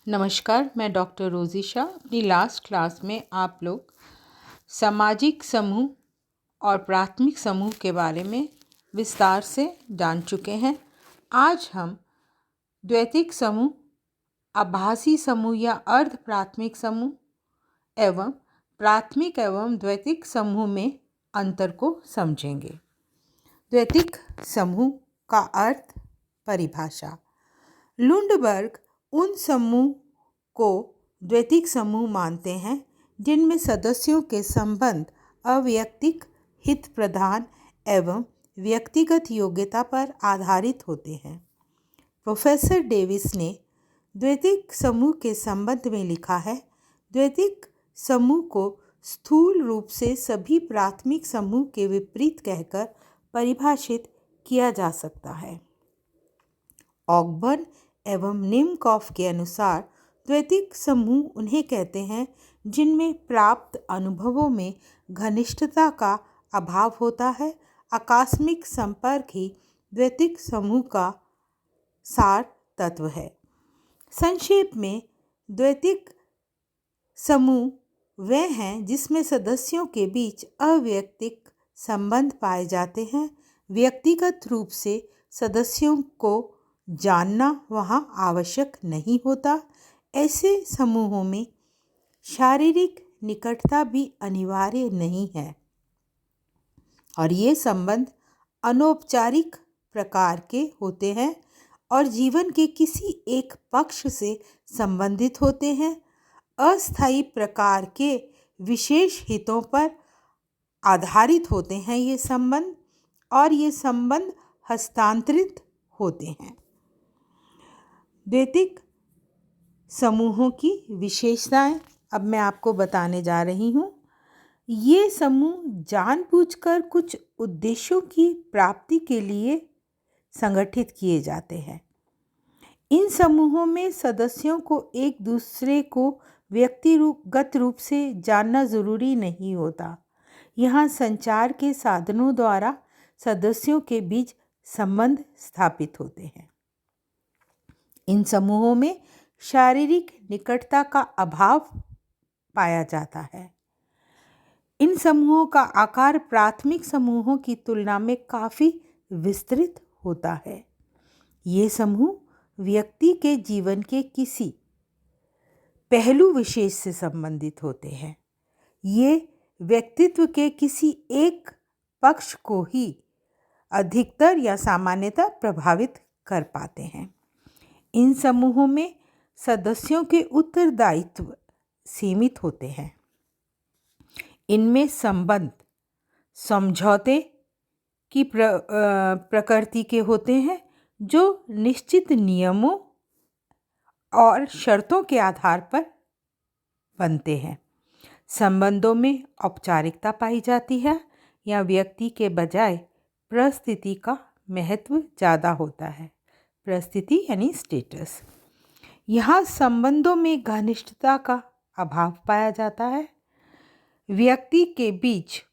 नमस्कार, मैं डॉक्टर रोज़ी शाह। अपनी लास्ट क्लास में आप लोग सामाजिक समूह और प्राथमिक समूह के बारे में विस्तार से जान चुके हैं। आज हम द्वैतिक समूह, आभासी समूह या अर्ध प्राथमिक समूह एवं प्राथमिक एवं द्वैतिक समूह में अंतर को समझेंगे। द्वैतिक समूह का अर्थ, परिभाषा। लुंडबर्ग उन समूह को द्वैतिक समूह मानते हैं जिनमें सदस्यों के संबंध अवैयक्तिक, हित प्रधान एवं व्यक्तिगत योग्यता पर आधारित होते हैं। प्रोफेसर डेविस ने द्वैतिक समूह के संबंध में लिखा है, द्वैतिक समूह को स्थूल रूप से सभी प्राथमिक समूह के विपरीत कहकर परिभाषित किया जा सकता है। ऑकबर्न एवं निमकॉफ के अनुसार द्वैतिक समूह उन्हें कहते हैं जिनमें प्राप्त अनुभवों में घनिष्ठता का अभाव होता है। आकस्मिक संपर्क ही द्वैतिक समूह का सार तत्व है। संक्षेप में, द्वैतिक समूह वे हैं जिसमें सदस्यों के बीच अवैयक्तिक संबंध पाए जाते हैं। व्यक्तिगत रूप से सदस्यों को जानना वहाँ आवश्यक नहीं होता। ऐसे समूहों में शारीरिक निकटता भी अनिवार्य नहीं है और ये संबंध अनौपचारिक प्रकार के होते हैं और जीवन के किसी एक पक्ष से संबंधित होते हैं। अस्थायी प्रकार के विशेष हितों पर आधारित होते हैं ये संबंध, और ये संबंध हस्तांतरित होते हैं। द्वैतिक समूहों की विशेषताएं अब मैं आपको बताने जा रही हूँ। ये समूह जानबूझकर कुछ उद्देश्यों की प्राप्ति के लिए संगठित किए जाते हैं। इन समूहों में सदस्यों को एक दूसरे को व्यक्तिगत रूप से जानना जरूरी नहीं होता। यहाँ संचार के साधनों द्वारा सदस्यों के बीच संबंध स्थापित होते हैं। इन समूहों में शारीरिक निकटता का अभाव पाया जाता है। इन समूहों का आकार प्राथमिक समूहों की तुलना में काफ़ी विस्तृत होता है। ये समूह व्यक्ति के जीवन के किसी पहलू विशेष से संबंधित होते हैं। ये व्यक्तित्व के किसी एक पक्ष को ही अधिकतर या सामान्यतः प्रभावित कर पाते हैं। इन समूहों में सदस्यों के उत्तरदायित्व सीमित होते हैं। इनमें संबंध समझौते की प्रकृति के होते हैं जो निश्चित नियमों और शर्तों के आधार पर बनते हैं। संबंधों में औपचारिकता पाई जाती है या व्यक्ति के बजाय परिस्थिति का महत्व ज़्यादा होता है। परिस्थिति यानी स्टेटस। यहाँ संबंधों में घनिष्ठता का अभाव पाया जाता है। व्यक्ति के बीच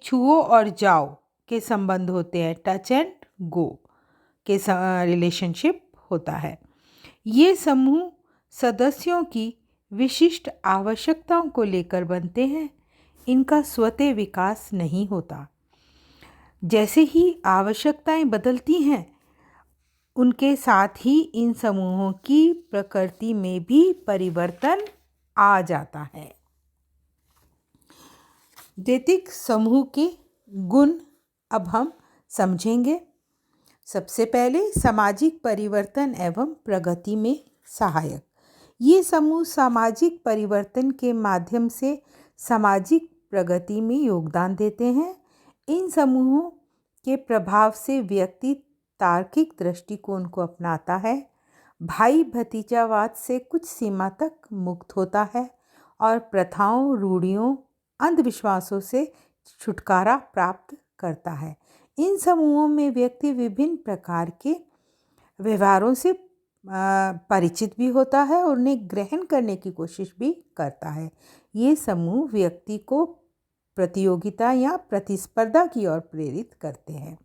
छुओ और जाओ के संबंध होते हैं। टच एंड गो के रिलेशनशिप होता है। ये समूह सदस्यों की विशिष्ट आवश्यकताओं को लेकर बनते हैं। इनका स्वतः विकास नहीं होता। जैसे ही आवश्यकताएं बदलती हैं, उनके साथ ही इन समूहों की प्रकृति में भी परिवर्तन आ जाता है। द्वैतिक समूह के गुण अब हम समझेंगे। सबसे पहले सामाजिक परिवर्तन एवं प्रगति में सहायक। ये समूह सामाजिक परिवर्तन के माध्यम से सामाजिक प्रगति में योगदान देते हैं। इन समूहों के प्रभाव से व्यक्ति तार्किक दृष्टिकोण को अपनाता है, भाई भतीजावाद से कुछ सीमा तक मुक्त होता है और प्रथाओं, रूढ़ियों, अंधविश्वासों से छुटकारा प्राप्त करता है। इन समूहों में व्यक्ति विभिन्न प्रकार के व्यवहारों से परिचित भी होता है और उन्हें ग्रहण करने की कोशिश भी करता है। ये समूह व्यक्ति को प्रतियोगिता या प्रतिस्पर्धा की ओर प्रेरित करते हैं।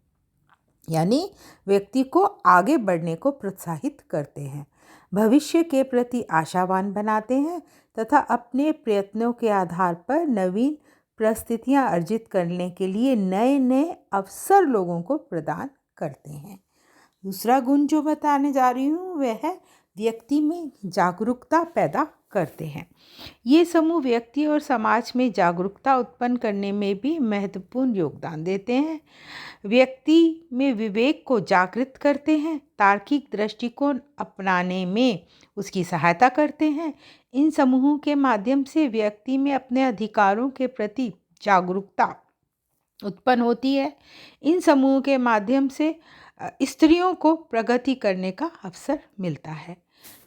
यानी व्यक्ति को आगे बढ़ने को प्रोत्साहित करते हैं, भविष्य के प्रति आशावान बनाते हैं तथा अपने प्रयत्नों के आधार पर नवीन परिस्थितियां अर्जित करने के लिए नए नए अवसर लोगों को प्रदान करते हैं। दूसरा गुण जो बताने जा रही हूँ वह है व्यक्ति में जागरूकता पैदा करते हैं। ये समूह व्यक्ति और समाज में जागरूकता उत्पन्न करने में भी महत्वपूर्ण योगदान देते हैं। व्यक्ति में विवेक को जागृत करते हैं, तार्किक दृष्टिकोण अपनाने में उसकी सहायता करते हैं। इन समूहों के माध्यम से व्यक्ति में अपने अधिकारों के प्रति जागरूकता उत्पन्न होती है। इन समूहों के माध्यम से स्त्रियों को प्रगति करने का अवसर मिलता है।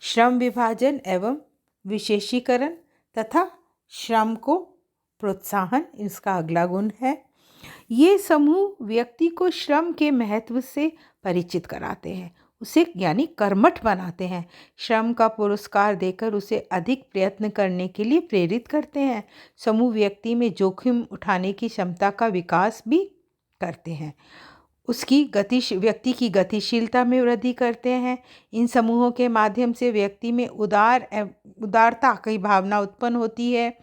श्रम विभाजन एवं विशेषीकरण तथा श्रम को प्रोत्साहन इसका अगला गुण है। ये समूह व्यक्ति को श्रम के महत्व से परिचित कराते हैं, उसे यानी कर्मठ बनाते हैं। श्रम का पुरस्कार देकर उसे अधिक प्रयत्न करने के लिए प्रेरित करते हैं। समूह व्यक्ति में जोखिम उठाने की क्षमता का विकास भी करते हैं, उसकी व्यक्ति की गतिशीलता में वृद्धि करते हैं। इन समूहों के माध्यम से व्यक्ति में उदारता की भावना उत्पन्न होती है।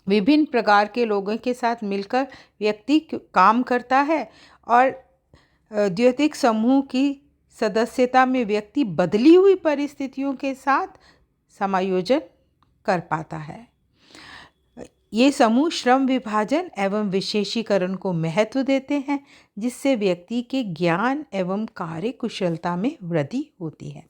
विभिन्न प्रकार के लोगों के साथ मिलकर व्यक्ति काम करता है और द्वैतिक समूह की सदस्यता में व्यक्ति बदली हुई परिस्थितियों के साथ समायोजन कर पाता है। ये समूह श्रम विभाजन एवं विशेषीकरण को महत्व देते हैं, जिससे व्यक्ति के ज्ञान एवं कार्य कुशलता में वृद्धि होती है।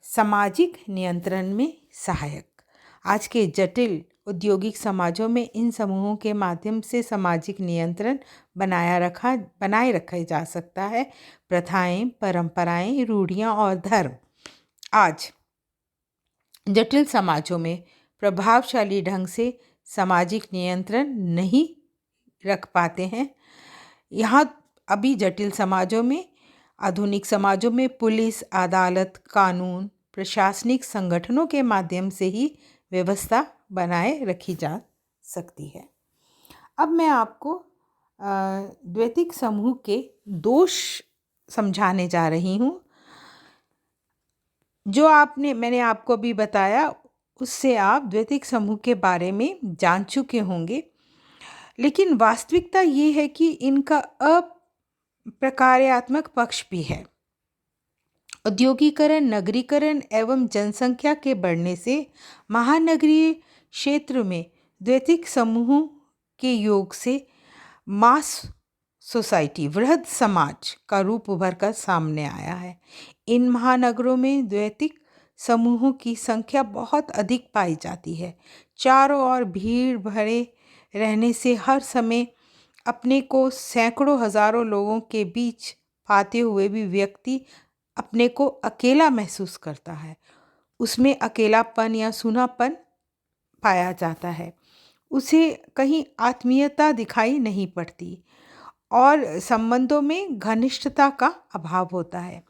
सामाजिक नियंत्रण में सहायक। आज के जटिल औद्योगिक समाजों में इन समूहों के माध्यम से सामाजिक नियंत्रण बनाए रखा जा सकता है। प्रथाएं, परंपराएं, रूढ़ियां और धर्म आज जटिल समाजों में प्रभावशाली ढंग से सामाजिक नियंत्रण नहीं रख पाते हैं। यहाँ अभी जटिल समाजों में, आधुनिक समाजों में पुलिस, अदालत, कानून, प्रशासनिक संगठनों के माध्यम से ही व्यवस्था बनाए रखी जा सकती है। अब मैं आपको द्वैतिक समूह के दोष समझाने जा रही हूँ। जो मैंने आपको भी बताया, उससे आप द्वैतिक समूह के बारे में जान चुके होंगे, लेकिन वास्तविकता ये है कि इनका अप्रकार्यात्मक पक्ष भी है। औद्योगिकरण, नगरीकरण एवं जनसंख्या के बढ़ने से महानगरीय क्षेत्र में द्वैतिक समूहों के योग से मास सोसाइटी, वृहद समाज का रूप उभर कर सामने आया है। इन महानगरों में द्वैतिक समूहों की संख्या बहुत अधिक पाई जाती है। चारों ओर भीड़ भरे रहने से हर समय अपने को सैकड़ों हजारों लोगों के बीच पाते हुए भी व्यक्ति अपने को अकेला महसूस करता है। उसमें अकेलापन या सूनापन पाया जाता है। उसे कहीं आत्मीयता दिखाई नहीं पड़ती और संबंधों में घनिष्ठता का अभाव होता है।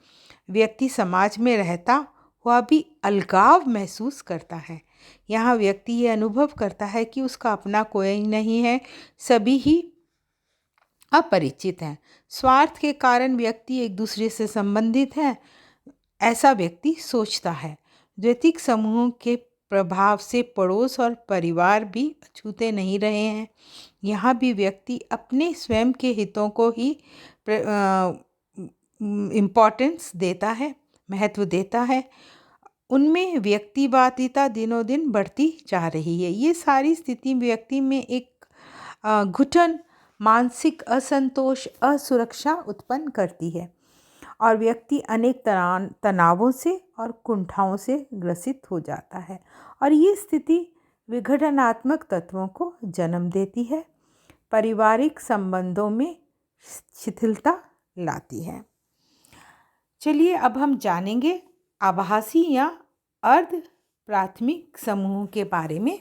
व्यक्ति समाज में रहता हुआ भी अलगाव महसूस करता है। यहाँ व्यक्ति ये अनुभव करता है कि उसका अपना कोई नहीं है, सभी ही अपरिचित हैं। स्वार्थ के कारण व्यक्ति एक दूसरे से संबंधित है, ऐसा व्यक्ति सोचता है। द्वैतिक समूहों के प्रभाव से पड़ोस और परिवार भी अछूते नहीं रहे हैं। यहाँ भी व्यक्ति अपने स्वयं के हितों को ही इम्पोर्टेंस देता है, महत्व देता है। उनमें व्यक्तिवादिता दिनों दिन बढ़ती जा रही है। ये सारी स्थिति व्यक्ति में एक घुटन, मानसिक असंतोष, असुरक्षा उत्पन्न करती है और व्यक्ति अनेक तनावों से और कुंठाओं से ग्रसित हो जाता है और ये स्थिति विघटनात्मक तत्वों को जन्म देती है, पारिवारिक संबंधों में शिथिलता लाती है। चलिए अब हम जानेंगे आभासी या अर्ध प्राथमिक समूहों के बारे में।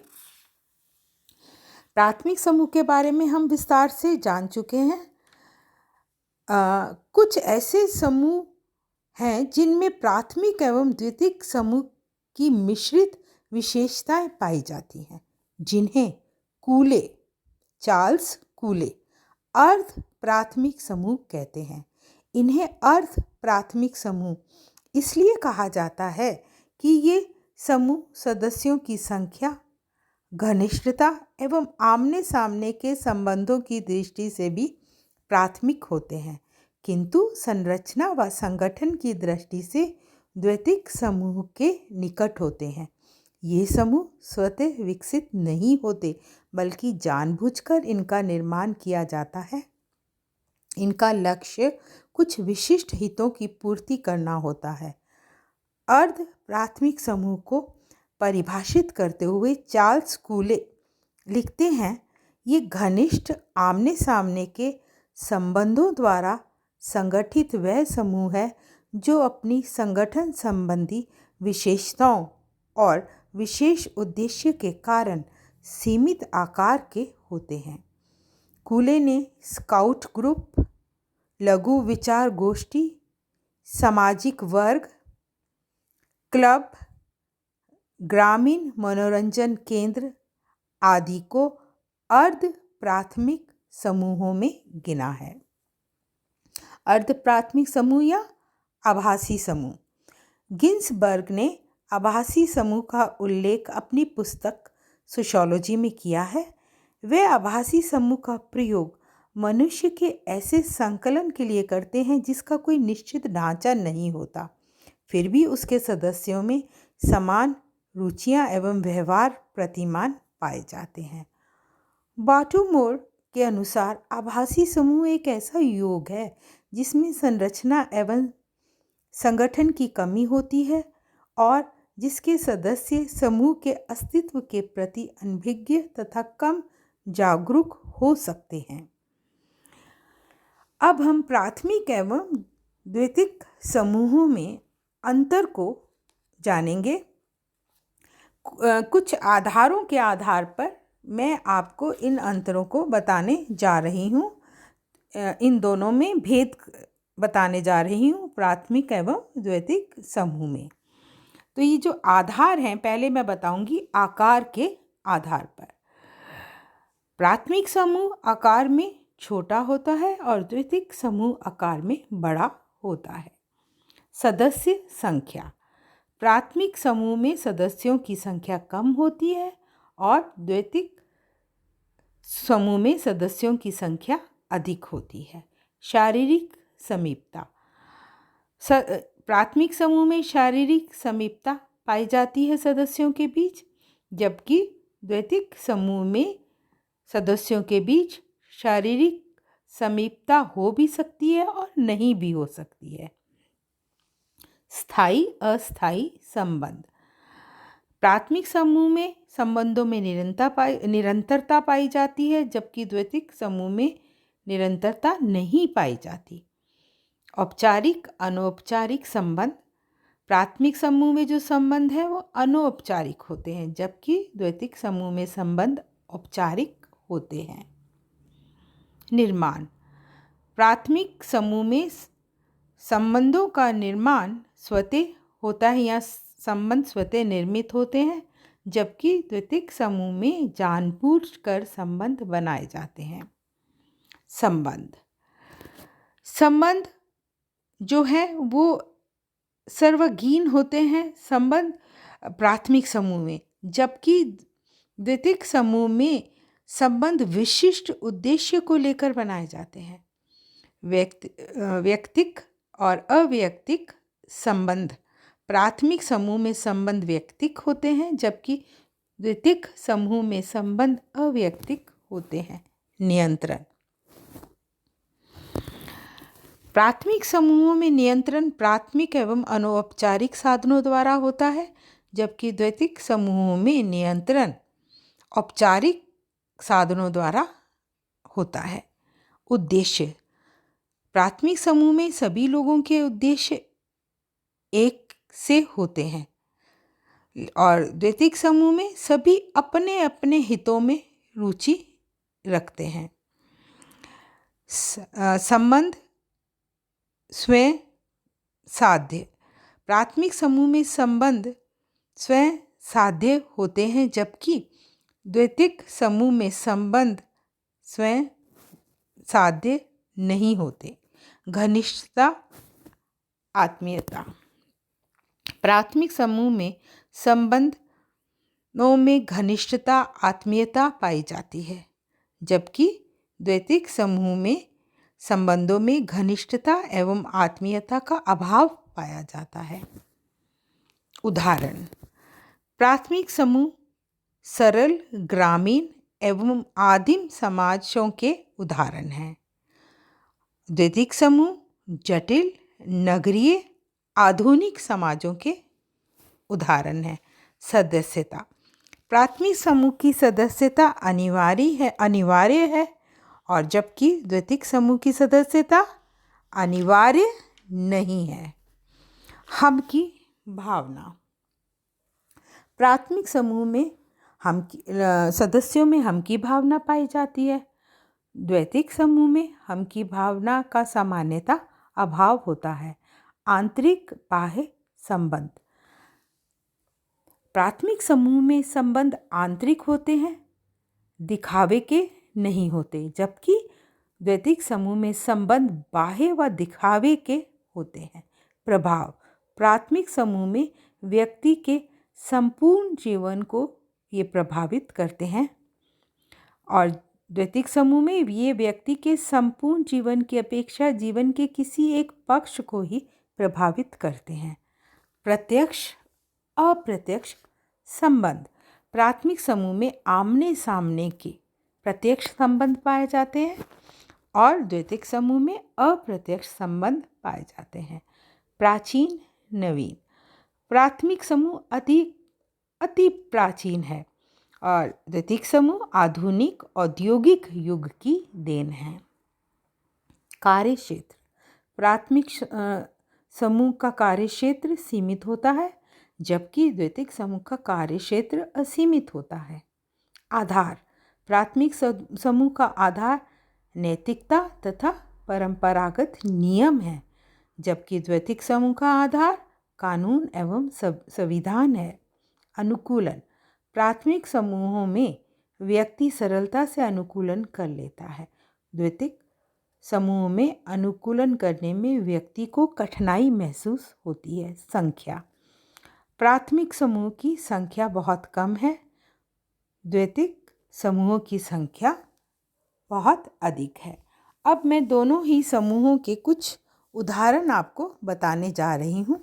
प्राथमिक समूह के बारे में हम विस्तार से जान चुके हैं। कुछ ऐसे समूह हैं जिनमें प्राथमिक एवं द्वितीयक समूह की मिश्रित विशेषताएं पाई जाती हैं, जिन्हें चार्ल्स कूले अर्ध प्राथमिक समूह कहते हैं। इन्हें अर्ध प्राथमिक समूह इसलिए कहा जाता है कि ये समूह सदस्यों की संख्या, घनिष्ठता एवं आमने सामने के संबंधों की दृष्टि से भी प्राथमिक होते हैं, किंतु संरचना व संगठन की दृष्टि से द्वैतिक समूह के निकट होते हैं। ये समूह स्वतः विकसित नहीं होते, बल्कि जानबूझकर इनका निर्माण किया जाता है। इनका लक्ष्य कुछ विशिष्ट हितों की पूर्ति करना होता है। अर्ध प्राथमिक समूह को परिभाषित करते हुए चार्ल्स कूले लिखते हैं, ये घनिष्ठ आमने सामने के संबंधों द्वारा संगठित वह समूह है जो अपनी संगठन संबंधी विशेषताओं और विशेष उद्देश्य के कारण सीमित आकार के होते हैं। कूले ने स्काउट ग्रुप, लघु विचार गोष्ठी, सामाजिक वर्ग, क्लब, ग्रामीण मनोरंजन केंद्र आदि को अर्ध प्राथमिक समूहों में गिना है। अर्ध प्राथमिक समूह या आभासी समूह। गिन्सबर्ग ने आभासी समूह का उल्लेख अपनी पुस्तक सोशियोलॉजी में किया है। वे आभासी समूह का प्रयोग मनुष्य के ऐसे संकलन के लिए करते हैं जिसका कोई निश्चित ढांचा नहीं होता, फिर भी उसके सदस्यों में समान रुचियां एवं व्यवहार प्रतिमान पाए जाते हैं। बाल्टीमोर के अनुसार आभासी समूह एक ऐसा योग है जिसमें संरचना एवं संगठन की कमी होती है और जिसके सदस्य समूह के अस्तित्व के प्रति अनभिज्ञ तथा कम जागरूक हो सकते हैं। अब हम प्राथमिक एवं द्वैतिक समूहों में अंतर को जानेंगे। कुछ आधारों के आधार पर मैं आपको इन अंतरों को बताने जा रही हूँ। इन दोनों में भेद बताने जा रही हूँ, प्राथमिक एवं द्वैतिक समूह में। तो ये जो आधार हैं, पहले मैं बताऊंगी आकार के आधार पर। प्राथमिक समूह आकार में छोटा होता है और द्वैतिक समूह आकार में बड़ा होता है। सदस्य संख्या। प्राथमिक समूह में सदस्यों की संख्या कम होती है और द्वैतिक समूह में सदस्यों की संख्या अधिक होती है। शारीरिक समीपता। प्राथमिक समूह में शारीरिक समीपता पाई जाती है सदस्यों के बीच, जबकि द्वैतिक समूह में सदस्यों के बीच शारीरिक समीपता हो भी सकती है और नहीं भी हो सकती है। स्थायी अस्थायी संबंध। प्राथमिक समूह में संबंधों में निरंतरता पाई जाती है, जबकि द्वैतिक समूह में निरंतरता नहीं पाई जाती। औपचारिक अनौपचारिक संबंध। प्राथमिक समूह में जो संबंध है वो अनौपचारिक होते हैं, जबकि द्वैतिक समूह में संबंध औपचारिक होते हैं। निर्माण। प्राथमिक समूह में संबंधों का निर्माण स्वतः होता है या संबंध स्वतः निर्मित होते हैं, जबकि द्वैतिक समूह में जानबूझकर संबंध बनाए जाते हैं। संबंध जो है वो सर्वगीन होते हैं संबंध प्राथमिक समूह में, जबकि द्वैतिक समूह में संबंध विशिष्ट उद्देश्य को लेकर बनाए जाते हैं। व्यक्तिक और अव्यक्तिक संबंध। प्राथमिक समूह में संबंध व्यक्तिक होते हैं, जबकि द्वैतिक समूह में संबंध अव्यक्तिक होते हैं। नियंत्रण। प्राथमिक समूहों में नियंत्रण प्राथमिक एवं अनौपचारिक साधनों द्वारा होता है, जबकि द्वैतिक समूहों में नियंत्रण औपचारिक साधनों द्वारा होता है। उद्देश्य। प्राथमिक समूह में सभी लोगों के उद्देश्य एक से होते हैं और द्वैतिक समूह में सभी अपने अपने हितों में रुचि रखते हैं। संबंध स्वयं साध्य। प्राथमिक समूह में संबंध स्वयं साध्य होते हैं, जबकि द्वैतिक समूह में संबंध स्वयं साध्य नहीं होते। घनिष्ठता, आत्मीयता। प्राथमिक समूह में संबंधों में घनिष्ठता, आत्मीयता पाई जाती है, जबकि द्वितीयक समूह में संबंधों में घनिष्ठता एवं आत्मीयता का अभाव पाया जाता है। उदाहरण: प्राथमिक समूह सरल, ग्रामीण एवं आदिम समाजों के उदाहरण हैं। द्वितीयक समूह जटिल, नगरीय, आधुनिक समाजों के उदाहरण हैं। सदस्यता: प्राथमिक समूह की सदस्यता अनिवार्य है और जबकि द्वितीयक समूह की सदस्यता अनिवार्य नहीं है। हम की भावना: प्राथमिक समूह में सदस्यों में हम की भावना पाई जाती है। द्वितीयक समूह में हम की भावना का सामान्यतः अभाव होता है। आंतरिक बाह्य संबंध: प्राथमिक समूह में संबंध आंतरिक होते हैं, दिखावे के नहीं होते, जबकि द्वितीयक समूह में संबंध बाह्य व दिखावे के होते हैं। प्रभाव: प्राथमिक समूह में व्यक्ति के संपूर्ण जीवन को ये प्रभावित करते हैं और द्वितीयक समूह में ये व्यक्ति के संपूर्ण जीवन की अपेक्षा जीवन के किसी एक पक्ष को ही प्रभावित करते हैं। प्रत्यक्ष अप्रत्यक्ष संबंध: प्राथमिक समूह में आमने सामने के प्रत्यक्ष संबंध पाए जाते हैं और द्वितीयक समूह में अप्रत्यक्ष संबंध पाए जाते हैं। प्राचीन नवीन: प्राथमिक समूह अति प्राचीन है और द्वितीयक समूह आधुनिक औद्योगिक युग की देन है। कार्य क्षेत्र: प्राथमिक समूह का कार्य क्षेत्र सीमित होता है, जबकि द्वितीयक समूह का कार्य क्षेत्र असीमित होता है। आधार: प्राथमिक समूह का आधार नैतिकता तथा परंपरागत नियम है, जबकि द्वितीयक समूह का आधार कानून एवं संविधान है। अनुकूलन: प्राथमिक समूहों में व्यक्ति सरलता से अनुकूलन कर लेता है। द्वितीयक समूह में अनुकूलन करने में व्यक्ति को कठिनाई महसूस होती है। संख्या: प्राथमिक समूह की संख्या बहुत कम है, द्वितीयक समूहों की संख्या बहुत अधिक है। अब मैं दोनों ही समूहों के कुछ उदाहरण आपको बताने जा रही हूँ।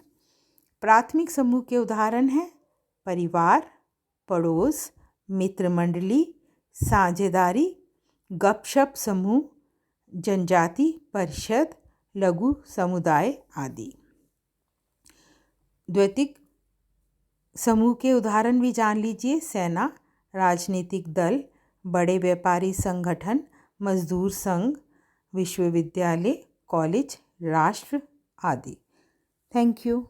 प्राथमिक समूह के उदाहरण हैं परिवार, पड़ोस, मित्र मंडली, साझेदारी, गपशप समूह, जनजाति परिषद, लघु समुदाय आदि। द्वितीयक समूह के उदाहरण भी जान लीजिए। सेना, राजनीतिक दल, बड़े व्यापारी संगठन, मजदूर संघ, विश्वविद्यालय, कॉलेज, राष्ट्र आदि। Thank you.